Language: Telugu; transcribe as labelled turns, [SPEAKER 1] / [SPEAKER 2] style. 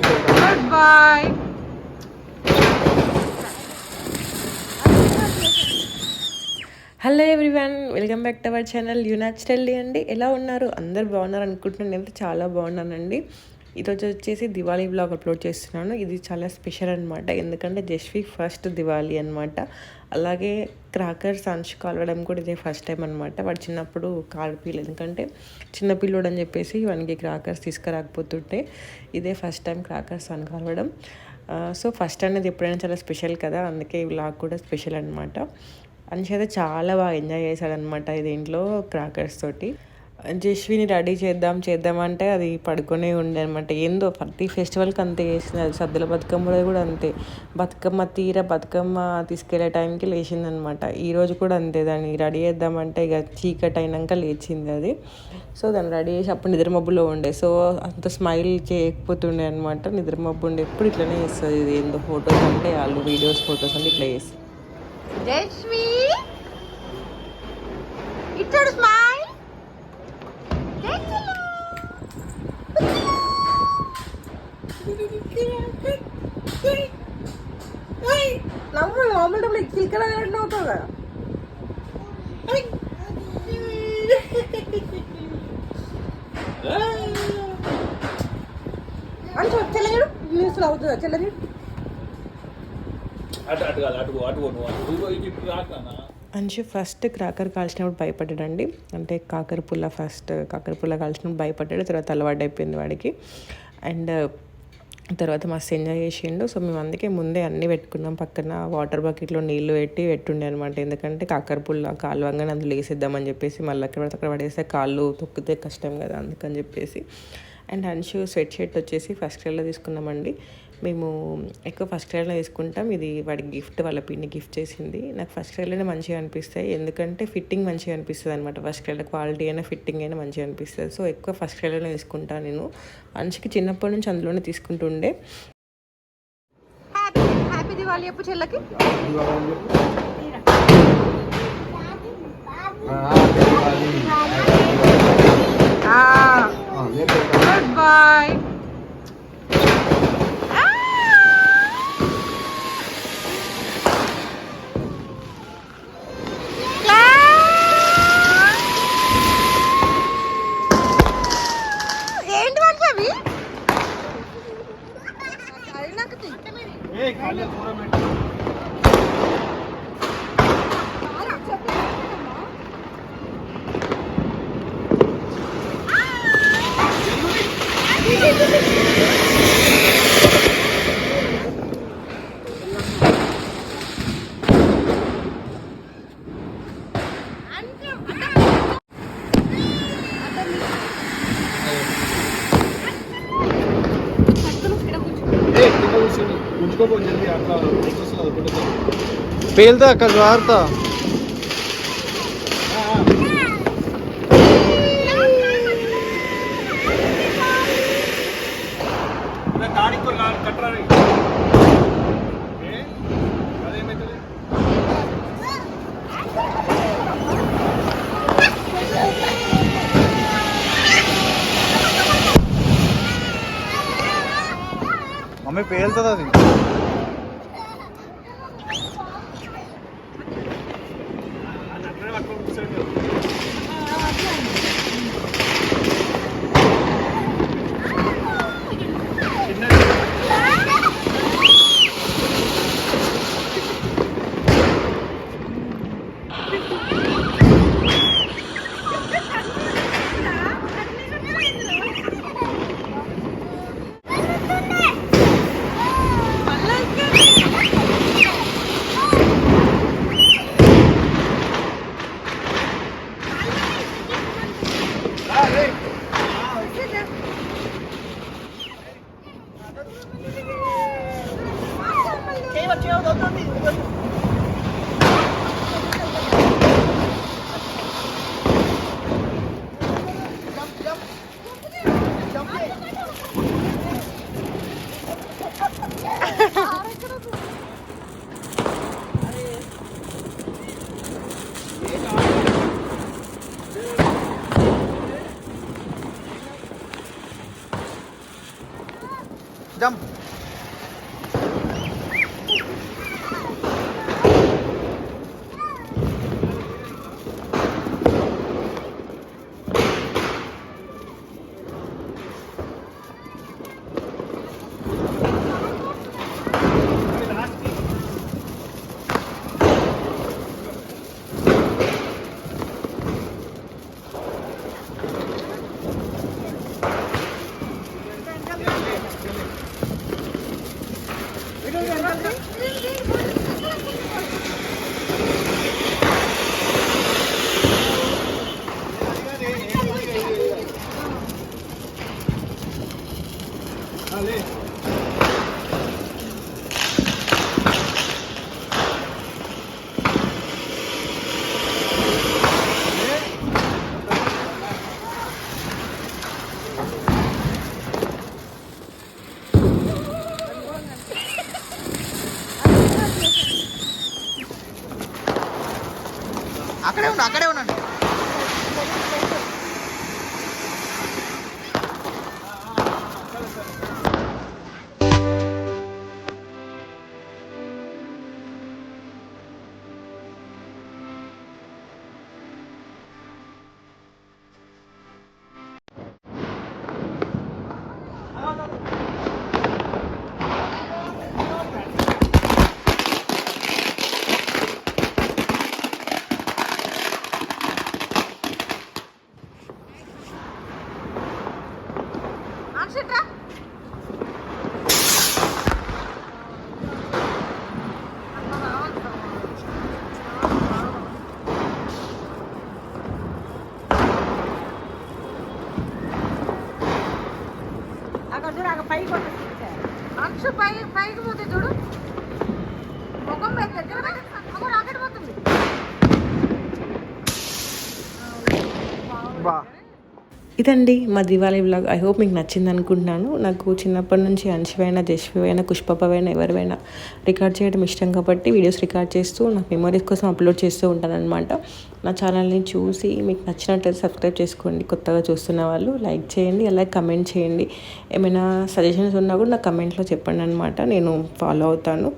[SPEAKER 1] Good boy. Hello everyone, welcome back to our channel unnaturally అండి. ఎలా ఉన్నారు? అందరు బాగున్నారు అనుకుంటున్నాను. నేనైతే చాలా బాగున్నానండి. ఈరోజు వచ్చేసి దివాళీ బ్లాగ్ అప్లోడ్ చేస్తున్నాను. ఇది చాలా స్పెషల్ అనమాట, ఎందుకంటే జస్వి ఫస్ట్ దివాళీ అనమాట. అలాగే క్రాకర్స్ అంచు కాలవడం కూడా ఇదే ఫస్ట్ టైం అనమాట. వాడు చిన్నప్పుడు కాల్పిలేదు, ఎందుకంటే చిన్నపిల్లోడు అని చెప్పేసి వానికి క్రాకర్స్ తీసుకురాకపోతుంటే ఇదే ఫస్ట్ టైం క్రాకర్స్ అని కాలవడం. సో ఫస్ట్ అనేది ఎప్పుడైనా చాలా స్పెషల్ కదా, అందుకే ఈ బ్లాగ్ కూడా స్పెషల్ అనమాట. అంచు అయితే చాలా బాగా ఎంజాయ్ చేశాడనమాట దీంట్లో క్రాకర్స్ తోటి. జస్విని రెడీ చేద్దామంటే అది పడుకునే ఉండే అనమాట. ఏందో ప్రతి ఫెస్టివల్కి అంతే చేసింది. అది సద్దుల బతుకమ్మ కూడా అంతే. బతుకమ్మ తీసుకెళ్లే టైంకి లేచిందనమాట. ఈరోజు కూడా అంతే. దాన్ని రెడీ చేద్దామంటే ఇక చీకటి అయినాక లేచింది అది. సో దాన్ని రెడీ చేసి అప్పుడు నిద్రమబ్బులో ఉండే, సో అంత స్మైల్ చేయకపోతుండే అనమాట. నిద్రమబ్బు ఉండే ఎప్పుడు ఇట్లనే చేస్తుంది. ఇది ఏందో ఫొటోస్ అంటే వాళ్ళు వీడియోస్ ఫొటోస్ అంటే ఇట్లా చేస్తుంది. జస్వి ఇచ్చాడు స్మైల్. మామూలు చిలకడ అవుతావు కదా. అని చెల్లెడు న్యూస్లో అవుతుందా చెల్లెడు? Anshu first cracker కాల్చినప్పుడు భయపడ్డాడండి. అంటే కాకర పుల్ల కాల్చినప్పుడు భయపడ్డాడు. తర్వాత అలవాటు అయిపోయింది వాడికి. అండ్ తర్వాత మస్తు ఎంజాయ్ చేసిండు. సో మేము అందుకే ముందే అన్నీ పెట్టుకున్నాం. పక్కన వాటర్ బకెట్లో నీళ్లు పెట్టుండే అనమాట. ఎందుకంటే కాకర పుల్ల కాలువంగానే అందులో వేసేద్దామని చెప్పేసి, మళ్ళీ అక్కడ పడేస్తే కాళ్ళు తొక్కితే కష్టం కదా, అందుకని చెప్పేసి. అండ్ అంశు స్వెట్ షర్ట్ వచ్చేసి ఫస్ట్ క్రైడ్లో తీసుకున్నామండి. మేము ఎక్కువ ఫస్ట్ క్రైడ్లో తీసుకుంటాం. ఇది వాడి గిఫ్ట్, వాళ్ళ పిన్ని గిఫ్ట్ చేసింది. నాకు ఫస్ట్ క్రైడ్లోనే మంచిగా అనిపిస్తాయి, ఎందుకంటే ఫిట్టింగ్ మంచిగా అనిపిస్తుంది అనమాట. ఫస్ట్ క్రైడ్లో క్వాలిటీ అయినా ఫిట్టింగ్ అయినా మంచిగా అనిపిస్తుంది. సో ఎక్కువ ఫస్ట్ క్రైడ్లోనే తీసుకుంటాను నేను. అంశుకి చిన్నప్పటి నుంచి అందులోనే తీసుకుంటుండే. హ్యాపీ దివాళీ చెప్పు చెల్లకి. Good bye. ఏంటి మంచి అవి?
[SPEAKER 2] పేలుతా అక్క జాగ్రత్త. మమ్మీ పేలుతుంది అది. జంప్. అక్కడే ఉండండి.
[SPEAKER 3] అక్షు పైకి పోతే చూడు ముఖం దగ్గర రాకెట్ పోతుంది.
[SPEAKER 1] ఇదండి మా దివాళీ వ్లాగ్. ఐ హోప్ మీకు నచ్చింది అనుకుంటున్నాను. నాకు చిన్నప్పటి నుంచి అంశువైనా, జశ్వివైనా, కుష్పపవైనా ఎవరివైనా రికార్డ్ చేయడం ఇష్టం కాబట్టి వీడియోస్ రికార్డ్ చేస్తూ నాకు మెమరీస్ కోసం అప్లోడ్ చేస్తూ ఉంటాను అనమాట. నా ఛానల్ని చూసి మీకు నచ్చినట్లయితే సబ్స్క్రైబ్ చేసుకోండి. కొత్తగా చూస్తున్న వాళ్ళు లైక్ చేయండి, అలాగే కమెంట్ చేయండి. ఏమైనా సజెషన్స్ ఉన్నా కూడా నాకు కమెంట్లో చెప్పండి అనమాట, నేను ఫాలో అవుతాను.